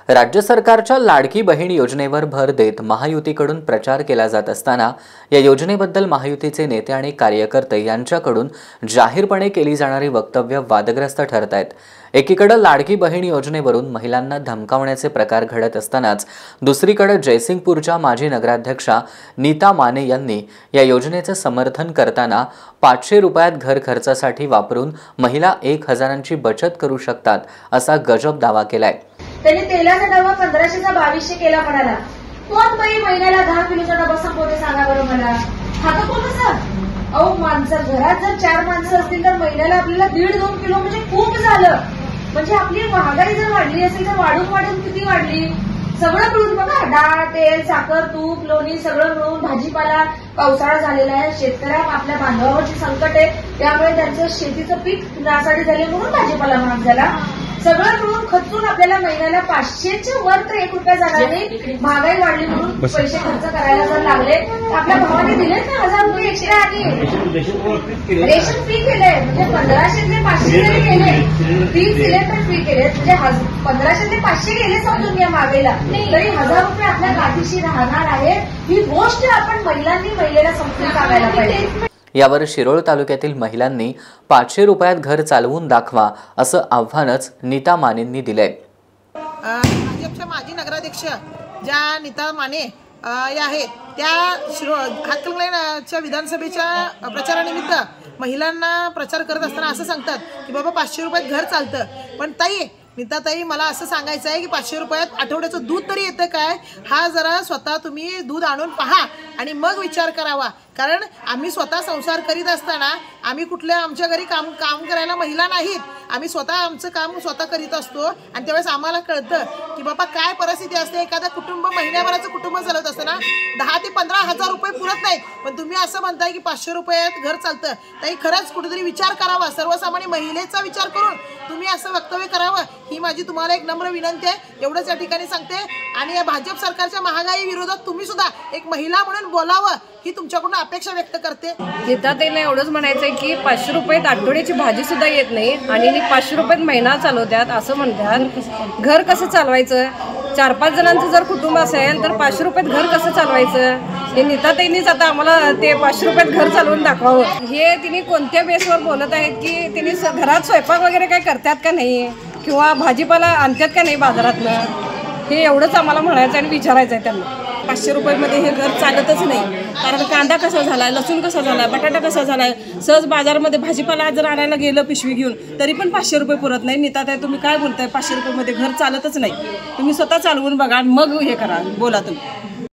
राज्य सरकारच्या लाडकी बहीण योजनेवर भर देत महायुतीकडून प्रचार केला जात असताना या योजनेबद्दल महायुतीचे नेते आणि कार्यकर्ते यांच्याकडून जाहीरपणे केली जाणारी वक्तव्य वादग्रस्त ठरत आहेत। एकीकडे लाडकी बहीण योजनेवरून महिलांना धमकावण्याचे प्रकार घडत असतानाच दुसरीकडे जयसिंगपूरच्या माजी नगराध्यक्षा नीता माने यांनी या योजनेचे समर्थन करताना 500 रुपयात घर खर्चासाठी वापरून महिला 1000ची बचत करू शकतात असा गजब दावा केलाय। त्यांनी तेलाचा डबा 1500चा 2200 केला म्हणाला। कोण बाई महिन्याला 10 किलोचा डबा संपवते सांगा बरं मला। खातं कोण असं? अहो माणसं घरात जर 4 माणसं असतील तर महिन्याला आपल्याला 1.5-2 किलो म्हणजे खूप झालं। म्हणजे आपली महागाई जर वाढली असेल तर वाढून किती वाढली। सगळं मिळून बघा, डाळ, तेल, साखर, तूप, लोणी सगळं मिळून, भाजीपाला, पावसाळा झालेला आहे, शेतकऱ्या आपल्या बांधवावरची संकट आहे, त्यामुळे त्यांचं शेतीचं पीक नासाडी झाले म्हणून भाजीपाला महाग झाला। सगळं मिळून खर्चून आपल्याला महिन्याला 500च्या वर तर 1 रुपया जाणार नाही। महागाई वाढली म्हणून पैसे खर्च करायला जर लागले तर आपल्या भावाने दिलेत ना 1000 रुपये एक्स्ट्रा आणि रेशन फ्री केलंय। म्हणजे 1500 500 जरी केले, 30 सिलेंडर फ्री केले, म्हणजे 1500 500 गेले समजून या महागाईला, तरी 1000 रुपये आपल्या गाठीशी राहणार आहे। ही गोष्ट आपण महिलेला समजून सांगायला पाहिजे। यावर शिरोळ तालुक्यातील महिलांनी 500 रुपयात घर चालवून दाखवा असं आव्हानच नीता मानेंनी दिलंय। भाजपच्या माजी नगराध्यक्ष ज्या नीता माने आहेत त्या हातकणंगलेच्या विधानसभेच्या प्रचारानिमित्त महिलांना प्रचार करत असताना असं सांगतात की बाबा 500 रुपयात घर चालतं। पण नीताताई मला असं सांगायचं आहे की 500 रुपयात आठवड्याचं दूध तरी येतं काय, हा जरा स्वतः तुम्ही दूध आणून पहा आणि मग विचार करावा। कारण आम्ही स्वतः संसार करीत असताना आम्ही कुठल्या आमच्या घरी काम करायला महिला नाहीत, आम्ही स्वतः आमचं काम स्वतः करीत असतो आणि त्यावेळेस आम्हाला कळतं की बाबा काय परिस्थिती असते। एखादा कुटुंब महिन्याभराचं कुटुंब चालवत असताना 10 ते 15,000 रुपये पुरत नाहीत, पण तुम्ही असं म्हणताय की 500 रुपयात घर चालतं। ताई खरंच कुठेतरी विचार करावा, सर्वसामान्य महिलेचा विचार करून तुम्ही असं वक्तव्य करावं, ही माझी तुम्हाला एक नम्र विनंती आहे। एवढंच या ठिकाणी सांगते आणि या भाजप सरकारच्या महागाई विरोधात तुम्ही सुद्धा एक महिला म्हणून बोलावं ही तुमच्याकडून अपेक्षा व्यक्त करते। नीताताईला एवढंच म्हणायचंय की 500 रुपयात आठवड्याची भाजी सुद्धा येत नाही आणि 500 रुपयात महिना चालवतात असं म्हणतात। घर कसं चालवायचं? 4-5 जणांचं जर कुटुंब असेल तर 500 रुपयात घर कसं चालवायचं? हे नीताताईंनीच आता आम्हाला ते 500 रुपयात घर चालवून दाखवावं। हे तिने कोणत्या बेसवर बोलत आहेत की तिने घरात स्वयंपाक वगैरे काय करतात का नाही किंवा भाजीपाला आणतात का नाही बाजारातनं, हे एवढंच आम्हाला म्हणायचं आणि विचारायचं आहे त्यांना। 500 रुपयामध्ये हे घर चालतच नाही। कारण कांदा कसा झाला, लसूण कसा झाला, बटाटा कसा झाला, सहज बाजारमध्ये भाजीपाला जर आणायला गेलं पिशवी घेऊन तरी पण 500 रुपये पुरत नाही। नीताताई तुम्ही काय बोलताय? 500 रुपयामध्ये घर चालतच नाही। तुम्ही स्वतः चालवून बघा मग हे करा, बोला तुम्ही।